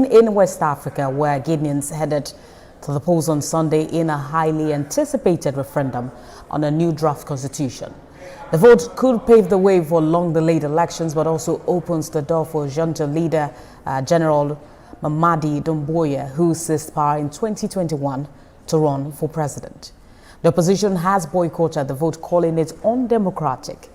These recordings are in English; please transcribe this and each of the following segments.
In West Africa, where Guineans headed to the polls on Sunday in a highly anticipated referendum on a new draft constitution. The vote could pave the way for long-delayed elections, but also opens the door for junta leader General Mamadi Doumbouya, who seized power in 2021, to run for president. The opposition has boycotted the vote, calling it undemocratic.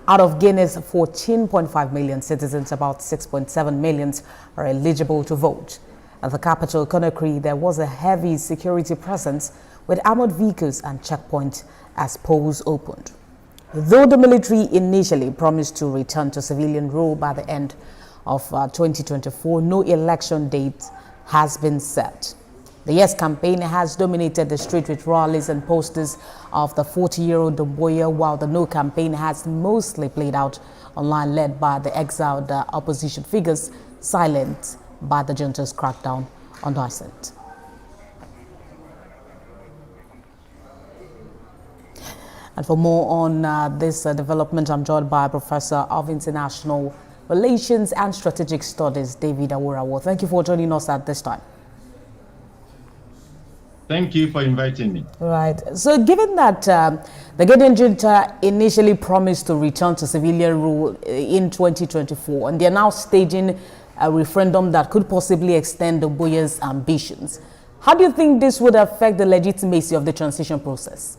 Out of Guinea's 14.5 million citizens, about 6.7 million are eligible to vote. At the capital, Conakry, there was a heavy security presence with armored vehicles and checkpoints as polls opened. Though the military initially promised to return to civilian rule by the end of 2024, no election date has been set. The Yes campaign has dominated the street with rallies and posters of the 40-year-old Doumbouya, while the No campaign has mostly played out online, led by the exiled opposition figures, silent by the junta's crackdown on dissent. And for more on this development, I'm joined by Professor of International Relations and Strategic Studies, David Awurawo. Thank you for joining us at this time. Thank you for inviting me. Right. So given that the Guinean junta initially promised to return to civilian rule in 2024, and they're now staging a referendum that could possibly extend Doumbouya's ambitions, how do you think this would affect the legitimacy of the transition process?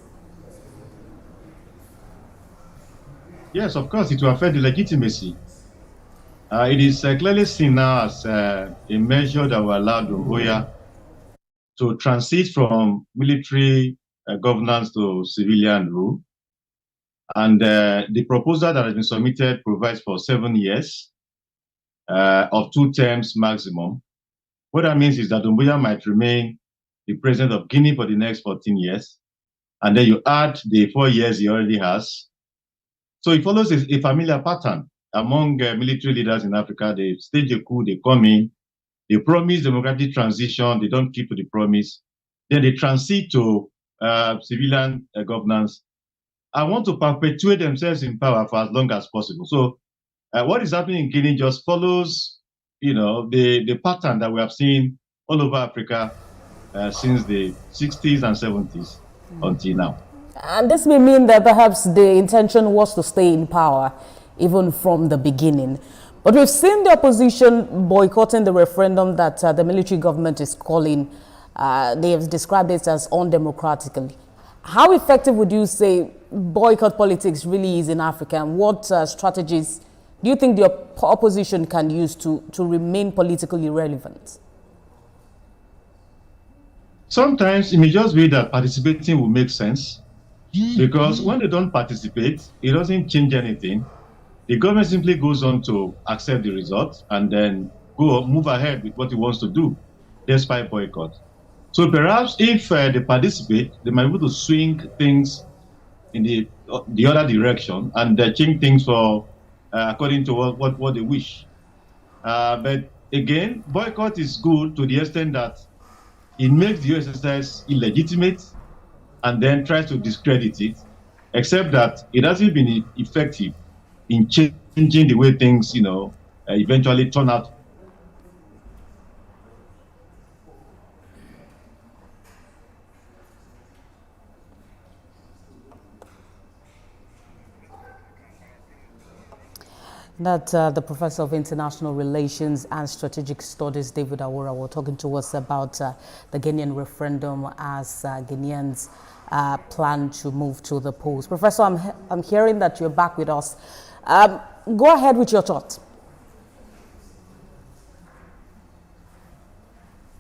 Yes, of course, it will affect the legitimacy. It is clearly seen now as a measure that will allow Doumbouya to transit from military governance to civilian rule. And the proposal that has been submitted provides for 7 years of 2 terms maximum. What that means is that Doumbouya might remain the president of Guinea for the next 14 years. And then you add the 4 years he already has. So it follows a familiar pattern among military leaders in Africa. They stage a coup, they come in, they promise democratic transition, they don't keep to the promise. Then they transit to civilian governance. I want to perpetuate themselves in power for as long as possible. So what is happening in Guinea just follows, the pattern that we have seen all over Africa since the 60s and 70s until now. And this may mean that perhaps the intention was to stay in power even from the beginning. But we've seen the opposition boycotting the referendum that the military government is calling. They have described it as undemocratically. How effective would you say boycott politics really is in Africa? And what strategies do you think the opposition can use to remain politically relevant? Sometimes it may just be that participating will make sense. Because when they don't participate, it doesn't change anything. The government simply goes on to accept the results and then move ahead with what it wants to do, despite boycott. So perhaps if they participate, they might be able to swing things in the other direction and change things for according to what they wish. But again, boycott is good to the extent that it makes the exercise illegitimate and then tries to discredit it, except that it hasn't been effective in changing the way things, eventually turn out. That's the Professor of International Relations and Strategic Studies, David Awurawo, talking to us about the Guinean referendum as Guineans plan to move to the polls. Professor, I'm hearing that you're back with us. Go ahead with your thoughts.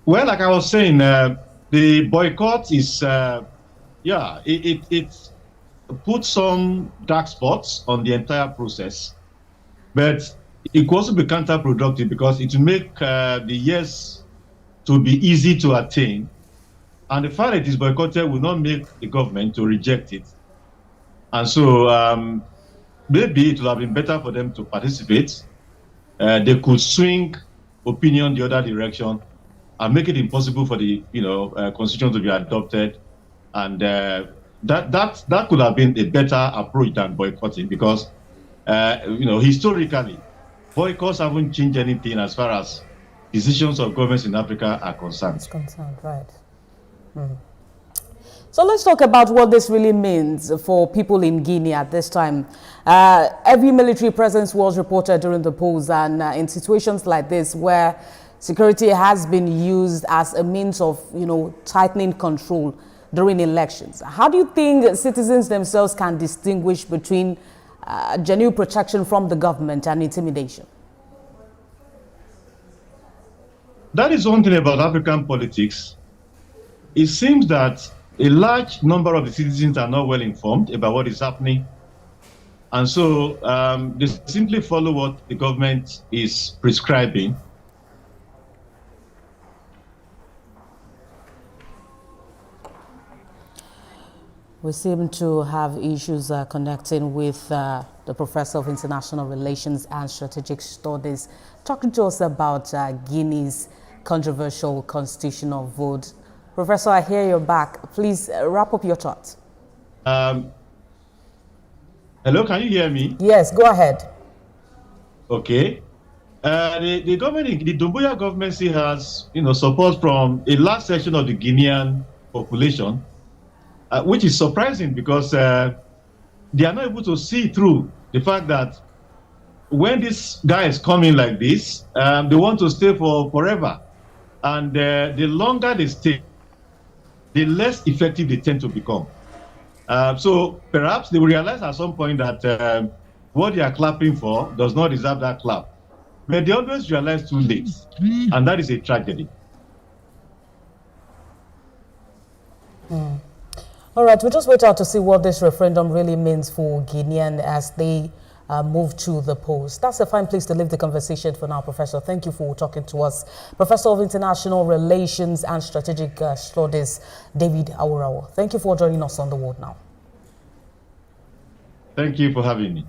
Well, like I was saying, the boycott is, it puts some dark spots on the entire process. But it could also be counterproductive because it will make the yes to be easy to attain. And the fact that it is boycotted will not make the government to reject it. And so maybe it would have been better for them to participate. They could swing opinion the other direction and make it impossible for the constitution to be adopted. And that could have been a better approach than boycotting because historically, boycotts haven't changed anything as far as decisions of governments in Africa are concerned. It's concerned, right. So let's talk about what this really means for people in Guinea at this time. Every military presence was reported during the polls, and in situations like this where security has been used as a means of, tightening control during elections. How do you think citizens themselves can distinguish between genuine protection from the government and intimidation? That is one thing about African politics. It seems that a large number of the citizens are not well informed about what is happening. And so they simply follow what the government is prescribing. We seem to have issues connecting with the Professor of International Relations and Strategic Studies, talking to us about Guinea's controversial constitutional vote. Professor, I hear you're back. Please wrap up your thoughts. Hello, can you hear me? Yes, go ahead. Okay. The government, the Doumbouya government still has, support from a large section of the Guinean population, which is surprising because they are not able to see through the fact that when this guy is coming like this, they want to stay for forever. And the longer they stay, the less effective they tend to become. So perhaps they will realize at some point that what they are clapping for does not deserve that clap. But they always realize too late, and that is a tragedy. All right, we'll just wait out to see what this referendum really means for Guineans as they move to the polls. That's a fine place to leave the conversation for now, Professor. Thank you for talking to us. Professor of International Relations and Strategic Studies, David Awurawa. Thank you for joining us on The World Now. Thank you for having me.